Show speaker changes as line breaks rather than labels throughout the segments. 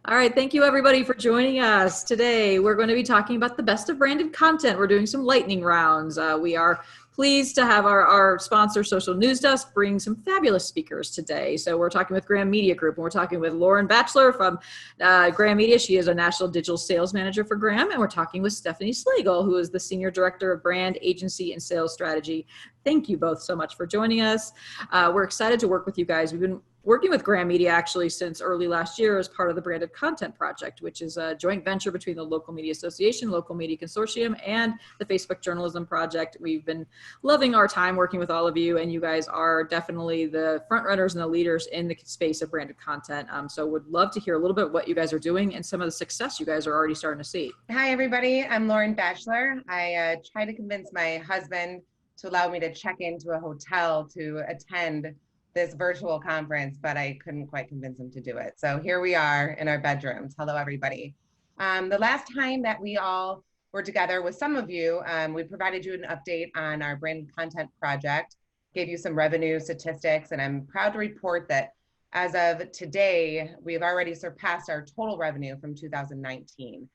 All right, thank you everybody for joining us. Today we're going to be talking about the best of branded content. We're doing some lightning rounds. We are pleased to have our sponsor, Social News Desk, bring some fabulous speakers today. So we're talking with Graham Media Group, and we're talking with Lauren Batchelor from Graham Media. She is a National Digital Sales Manager for Graham, and we're talking with Stephanie Slagle, who is the Senior Director of Brand Agency and Sales Strategy. Thank you both so much for joining us. We're excited to work with you guys. We've been working with Graham Media actually since early last year as part of the Branded Content Project, which is a joint venture between the Local Media Association, Local Media Consortium, and the Facebook Journalism Project. We've been loving our time working with all of you, and you guys are definitely the front runners and the leaders in the space of branded content. So would love to hear a little bit what you guys are doing and some of the success you guys are already starting to see.
Hi, everybody. I'm Lauren Batchelor. I tried to convince my husband to allow me to check into a hotel to attend this virtual conference, but I couldn't quite convince him to do it. So here we are in our bedrooms. Hello, everybody. The last time that we all were together with some of you, we provided you an update on our branded content project, gave you some revenue statistics, and I'm proud to report that as of today, we've already surpassed our total revenue from 2019.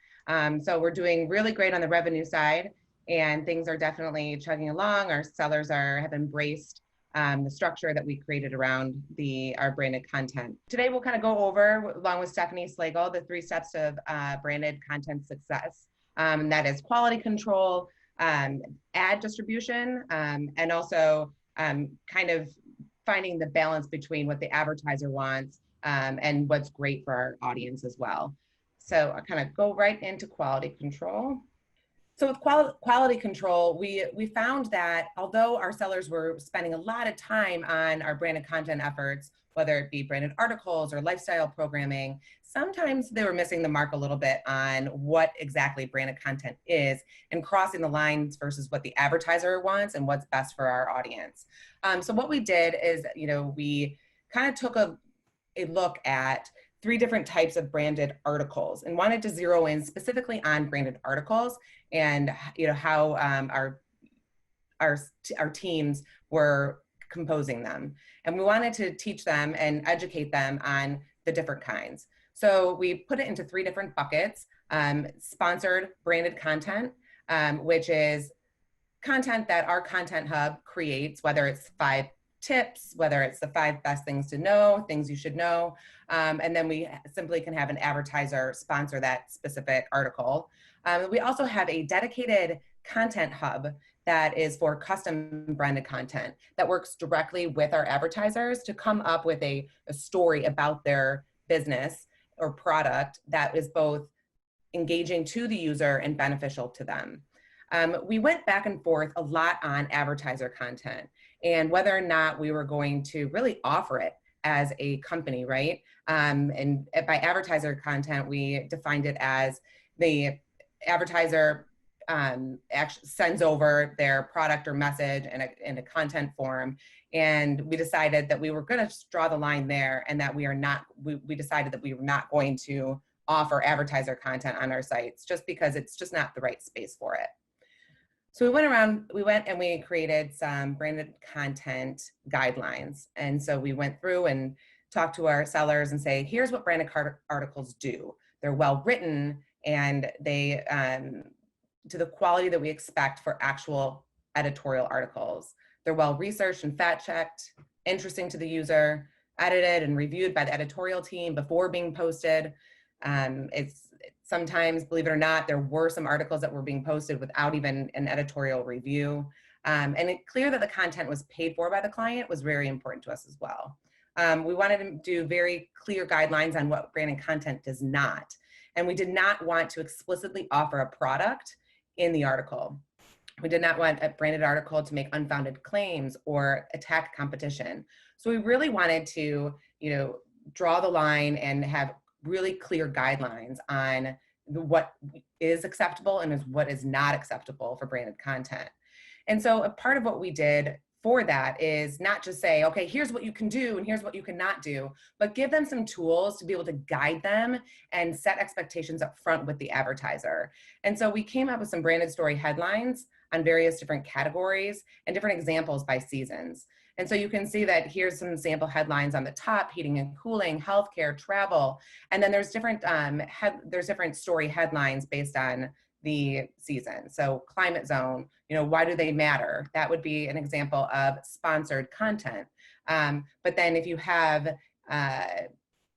So we're doing really great on the revenue side, and things are definitely chugging along. Our sellers have embraced the structure that we created around our branded content. Today, we'll kind of go over, along with Stephanie Slagle, the 3 steps of branded content success. That is quality control, ad distribution, and also kind of finding the balance between what the advertiser wants and what's great for our audience as well. So I'll kind of go right into quality control. So with quality control, we found that although our sellers were spending a lot of time on our branded content efforts, whether it be branded articles or lifestyle programming, sometimes they were missing the mark a little bit on what exactly branded content is and crossing the lines versus what the advertiser wants and what's best for our audience. So what we did is, we kind of took a look at 3 different types of branded articles and wanted to zero in specifically on branded articles and how our teams were composing them. And we wanted to teach them and educate them on the different kinds. So we put it into 3 different buckets: sponsored branded content, which is content that our content hub creates, whether it's 5 tips, whether it's the 5 best things to know, things you should know. And then we simply can have an advertiser sponsor that specific article. We also have a dedicated content hub that is for custom branded content that works directly with our advertisers to come up with a story about their business or product that is both engaging to the user and beneficial to them. We went back and forth a lot on advertiser content and whether or not we were going to really offer it as a company, right? And by advertiser content, we defined it as the advertiser actually sends over their product or message in a content form. And we decided that we were going to draw the line there, and that we decided that we were not going to offer advertiser content on our sites just because it's just not the right space for it. So we went and we created some branded content guidelines. And so we went through and talked to our sellers and say, here's what branded articles do. They're well written, and they to the quality that we expect for actual editorial articles. They're well researched and fact checked, interesting to the user, edited and reviewed by the editorial team before being posted. It's sometimes, believe it or not, there were some articles that were being posted without even an editorial review. And it's clear that the content was paid for by the client was very important to us as well. We wanted to do very clear guidelines on what branded content does not. And we did not want to explicitly offer a product in the article. We did not want a branded article to make unfounded claims or attack competition. So we really wanted to, draw the line and have really clear guidelines on what is acceptable and what is not acceptable for branded content. And so a part of what we did for that is not just say, okay, here's what you can do and here's what you cannot do, but give them some tools to be able to guide them and set expectations up front with the advertiser. And so we came up with some branded story headlines on various different categories and different examples by seasons. And so you can see that here's some sample headlines on the top: heating and cooling, healthcare, travel. And then there's different story headlines based on the season. So climate zone, why do they matter? That would be an example of sponsored content. But then if you have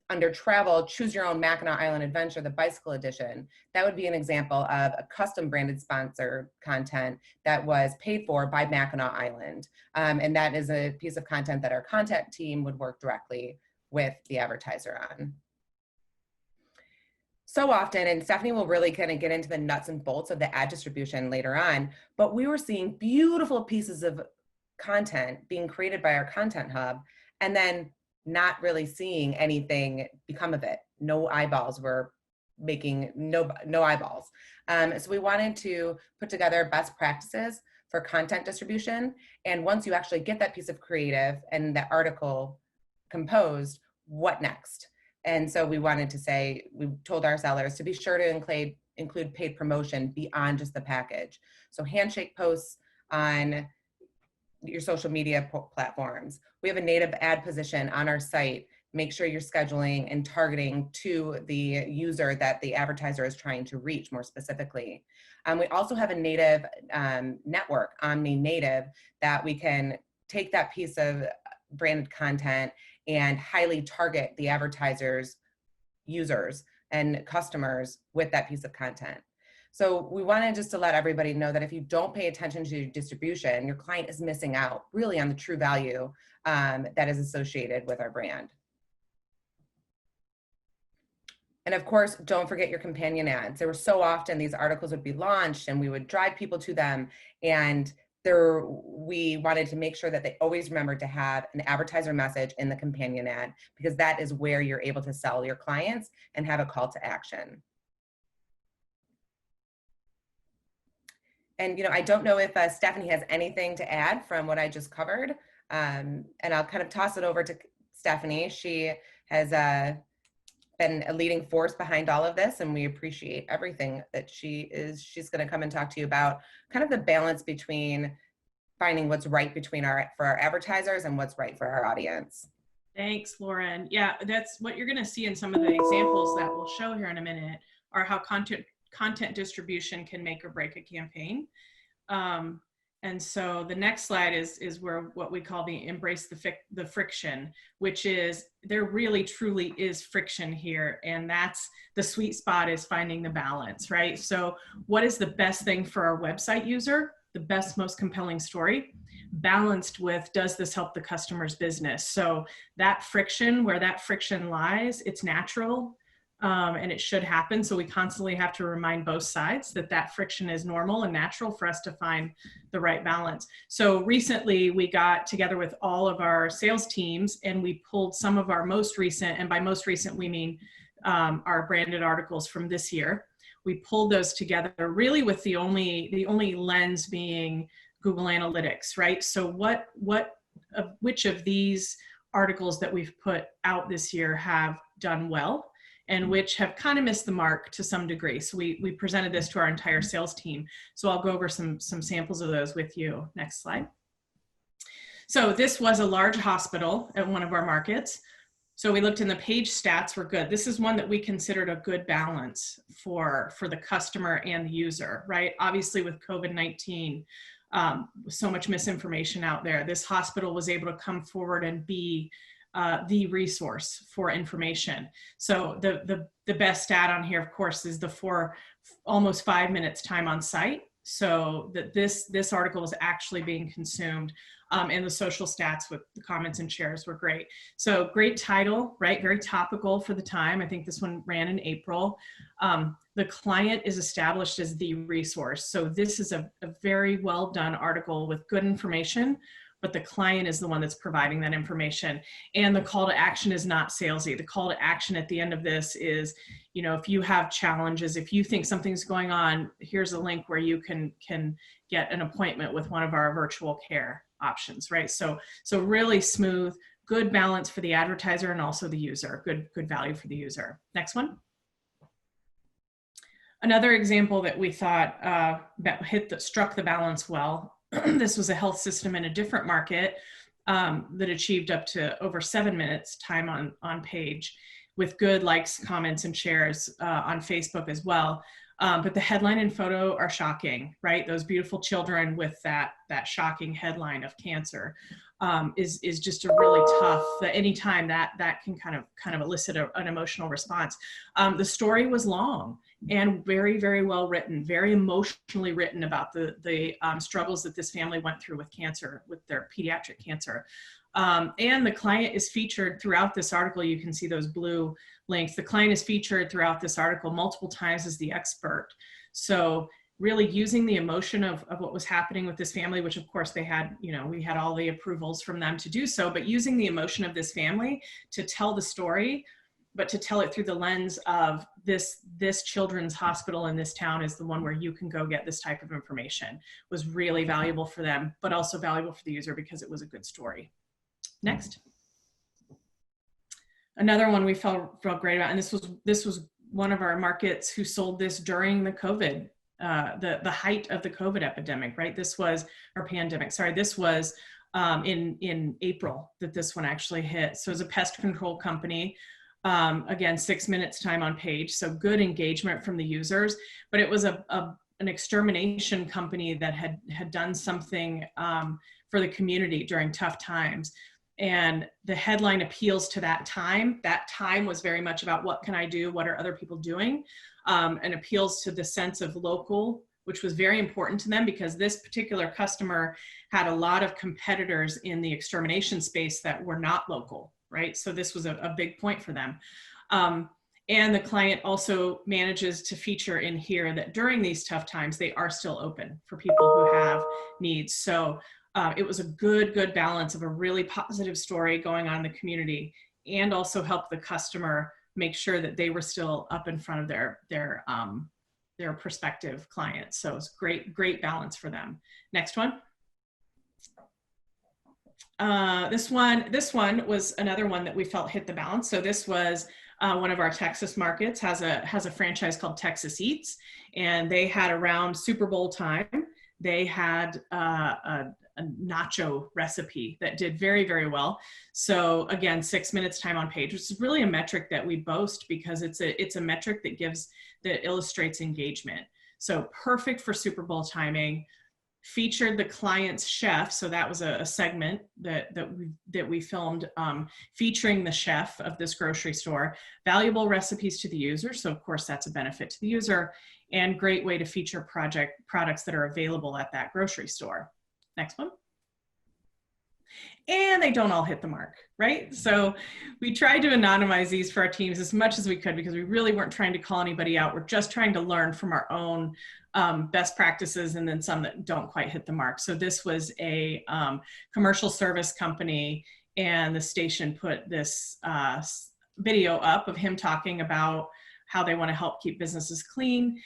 under travel, choose your own Mackinac Island adventure, the bicycle edition, that would be an example of a custom branded sponsor content that was paid for by Mackinac Island. And that is a piece of content that our content team would work directly with the advertiser on. So often, and Stephanie will really kind of get into the nuts and bolts of the ad distribution later on, but we were seeing beautiful pieces of content being created by our content hub, and then not really seeing anything become of it. No eyeballs were making, no eyeballs. So we wanted to put together best practices for content distribution. And once you actually get that piece of creative and the article composed, what next? And so we wanted to say, we told our sellers to be sure to include paid promotion beyond just the package. So handshake posts on your social media platforms. We have a native ad position on our site. Make sure you're scheduling and targeting to the user that the advertiser is trying to reach more specifically. We also have a native network, Omni Native, that we can take that piece of branded content and highly target the advertiser's users and customers with that piece of content. So we wanted just to let everybody know that if you don't pay attention to your distribution, your client is missing out really on the true value that is associated with our brand. And of course, don't forget your companion ads. There were so often these articles would be launched and we would drive people to them, and we wanted to make sure that they always remembered to have an advertiser message in the companion ad, because that is where you're able to sell your clients and have a call to action. And I don't know if Stephanie has anything to add from what I just covered, and I'll kind of toss it over to Stephanie. She has been a leading force behind all of this, and we appreciate everything that she's going to come and talk to you about, kind of the balance between finding what's right for our advertisers and what's right for our audience.
Thanks, Lauren. Yeah, that's what you're going to see in some of the examples that we'll show here in a minute, are how content distribution can make or break a campaign. And so the next slide is where what we call the embrace the friction, which is there really truly is friction here. And that's the sweet spot, is finding the balance, right? So what is the best thing for our website user? The best, most compelling story, balanced with, does this help the customer's business? So that friction, where that friction lies, it's natural. And it should happen. So we constantly have to remind both sides that friction is normal and natural for us to find the right balance. So recently we got together with all of our sales teams and we pulled some of our most recent, and by most recent we mean our branded articles from this year. We pulled those together really with the only lens being Google Analytics, right? So which of these articles that we've put out this year have done well, and which have kind of missed the mark to some degree. So we presented this to our entire sales team. So I'll go over some samples of those with you. Next slide. So this was a large hospital at one of our markets. So we looked, and the page stats were good. This is one that we considered a good balance for the customer and the user, right? Obviously with COVID-19, so much misinformation out there, this hospital was able to come forward and be the resource for information. So the best stat on here, of course, is the almost 5 minutes time on site. So that this article is actually being consumed, and the social stats with the comments and shares were great. So great title, right? Very topical for the time. I think this one ran in April. The client is established as the resource. So this is a very well done article with good information, but the client is the one that's providing that information. And the call to action is not salesy. The call to action at the end of this is, if you have challenges, if you think something's going on, here's a link where you can get an appointment with one of our virtual care options, right? So really smooth, good balance for the advertiser and also the user, good value for the user. Next one. Another example that we thought struck the balance well. This was a health system in a different market. that achieved up to over 7 minutes time on page, with good likes, comments, and shares on Facebook as well. But the headline and photo are shocking, right? Those beautiful children with that shocking headline of cancer is just a really tough. Anytime that can kind of elicit an emotional response. The story was long and very, very well written, very emotionally written about the struggles that this family went through with cancer, with their pediatric cancer. And the client is featured throughout this article. You can see those blue links. The client is featured throughout this article multiple times as the expert. So really using the emotion of what was happening with this family, which of course they had, we had all the approvals from them to do so, but using the emotion of this family to tell the story, but to tell it through the lens of this children's hospital in this town is the one where you can go get this type of information, was really valuable for them, but also valuable for the user because it was a good story. Next. Another one we felt great about, and this was one of our markets who sold this during the COVID, the height of the COVID epidemic, right? This was, or pandemic, sorry, this was in April that this one actually hit. So it's a pest control company. Again, 6 minutes time on page, so good engagement from the users, but it was an extermination company that had done something for the community during tough times. And the headline appeals to that time. That time was very much about what can I do? What are other people doing? And appeals to the sense of local, which was very important to them because this particular customer had a lot of competitors in the extermination space that were not local, right? So this was a big point for them. And the client also manages to feature in here that during these tough times, they are still open for people who have needs. So it was a good balance of a really positive story going on in the community, and also help the customer make sure that they were still up in front of their prospective clients. So it's great balance for them. Next one. This one was another one that we felt hit the balance. So this was one of our Texas markets, has a franchise called Texas Eats, and they had around Super Bowl time, they had a nacho recipe that did very, very well. So again, 6 minutes time on page, which is really a metric that we boast because it's a metric that illustrates engagement. So perfect for Super Bowl timing. Featured the client's chef, so that was a segment that we filmed featuring the chef of this grocery store. Valuable recipes to the user, so of course that's a benefit to the user, and great way to feature products that are available at that grocery store. Next one. And they don't all hit the mark, right? So we tried to anonymize these for our teams as much as we could because we really weren't trying to call anybody out. We're just trying to learn from our own best practices, and then some that don't quite hit the mark. So this was a commercial service company, and the station put this video up of him talking about how they want to help keep businesses clean.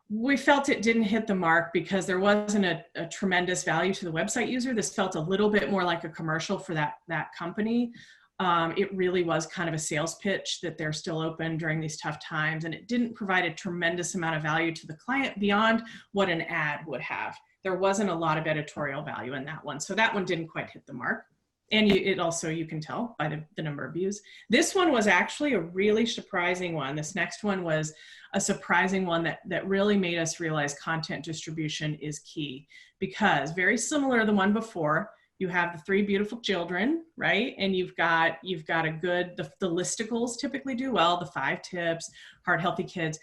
We felt it didn't hit the mark because there wasn't a tremendous value to the website user. This felt a little bit more like a commercial for that company. It really was kind of a sales pitch that they're still open during these tough times, and it didn't provide a tremendous amount of value to the client beyond what an ad would have. There wasn't a lot of editorial value in that one, so that one didn't quite hit the mark. And it also, you can tell by the number of views. This one was actually a really surprising one. This next one was a surprising one that really made us realize content distribution is key, because very similar to the one before, you have the 3 beautiful children, right? And you've got a good, the listicles typically do well, the 5 tips, heart healthy kids.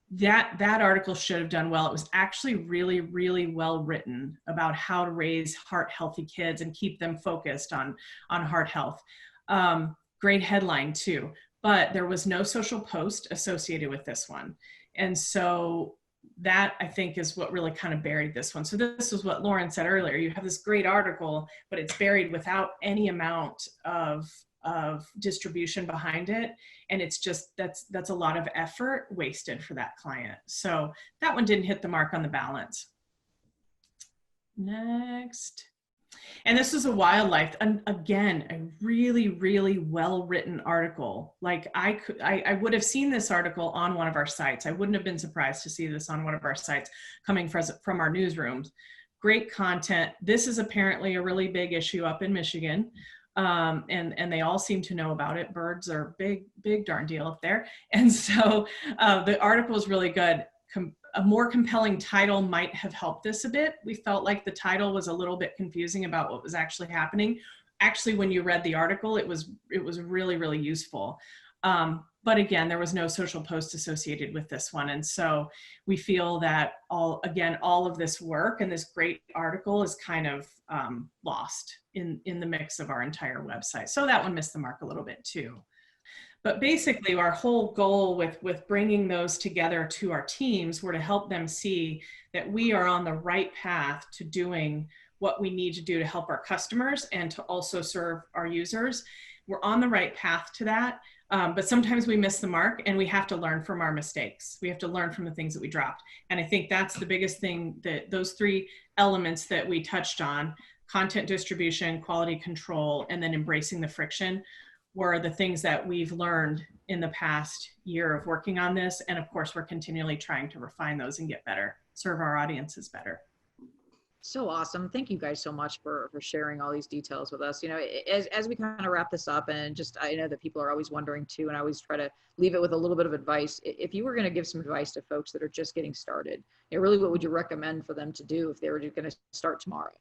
That article should have done well. It was actually really, really well written about how to raise heart healthy kids and keep them focused on heart health. Great headline too, but there was no social post associated with this one. And so that, I think, is what really kind of buried this one. So this is what Lauren said earlier. You have this great article, but it's buried without any amount of distribution behind it. And it's just, that's a lot of effort wasted for that client. So that one didn't hit the mark on the balance. Next. And this is a wildlife, and again, a really, really well-written article. Like I would have seen this article on one of our sites. I wouldn't have been surprised to see this on one of our sites coming from our newsrooms, great content. This is apparently a really big issue up in Michigan. And they all seem to know about it. Birds are big darn deal up there. And so the article is really good. A more compelling title might have helped this a bit. We felt like the title was a little bit confusing about what was actually happening. Actually, when you read the article, it was really, really useful. But again, there was no social post associated with this one. And so we feel that all of this work and this great article is kind of lost in the mix of our entire website. So that one missed the mark a little bit too. But basically our whole goal with bringing those together to our teams were to help them see that we are on the right path to doing what we need to do to help our customers and to also serve our users. We're on the right path to that. But sometimes we miss the mark and we have to learn from our mistakes. We have to learn from the things that we dropped. And I think that's the biggest thing, that those three elements that we touched on, content distribution, quality control, and then embracing the friction, were the things that we've learned in the past year of working on this. And of course, we're continually trying to refine those and get better, serve our audiences better.
So awesome. Thank you guys so much for sharing all these details with us. You know, as we kind of wrap this up, and just, I know that people are always wondering too, and I always try to leave it with a little bit of advice. If you were going to give some advice to folks that are just getting started, you know, really, what would you recommend for them to do if they were going to start tomorrow?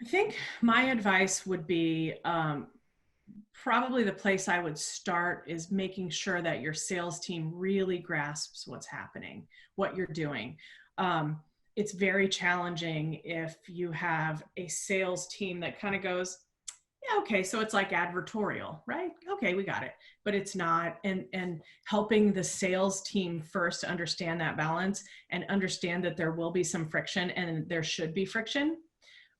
I think my advice would be, probably the place I would start is making sure that your sales team really grasps what's happening, what you're doing. It's very challenging if you have a sales team that kind of goes, yeah, okay, so it's like advertorial, right? Okay, we got it, but it's not. And helping the sales team first understand that balance and understand that there will be some friction and there should be friction.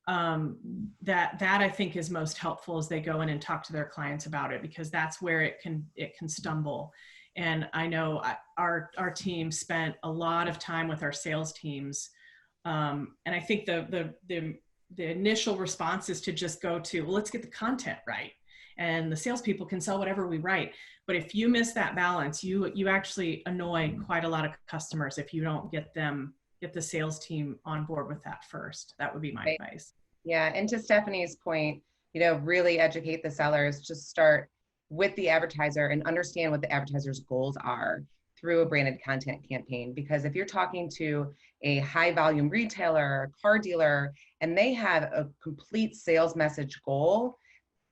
That I think is most helpful as they go in and talk to their clients about it, because that's where it can stumble. And I know our team spent a lot of time with our sales teams. And I think the initial response is to just go to, well, let's get the content right. And the salespeople can sell whatever we write. But if you miss that balance, you actually annoy quite a lot of customers if you don't get the sales team on board with that first. That would be my advice.
Yeah, and to Stephanie's point, you know, really educate the sellers. Just start with the advertiser and understand what the advertiser's goals are through a branded content campaign. Because if you're talking to a high volume retailer, car dealer, and they have a complete sales message goal,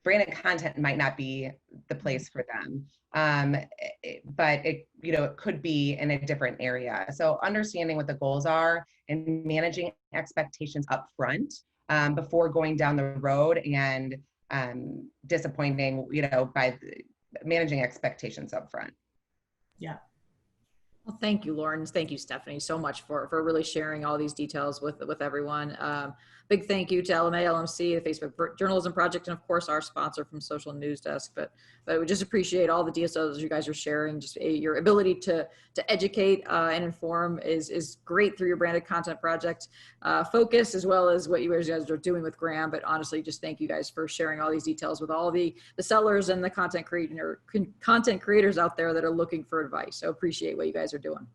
branded content might not be the place for them. But it, you know, it could be in a different area. So understanding what the goals are and managing expectations up front before going down the road and disappointing, you know, by managing expectations up front.
Yeah.
Well, thank you, Lauren. Thank you, Stephanie, so much for really sharing all these details with everyone. Big thank you to LMA, LMC, the Facebook Journalism Project, and of course our sponsor from Social News Desk. But we just appreciate all the details you guys are sharing. Just your ability to educate and inform is great through your branded content project focus, as well as what you guys are doing with Graham. But honestly, just thank you guys for sharing all these details with all the sellers and the content creators out there that are looking for advice. So appreciate what you guys are doing.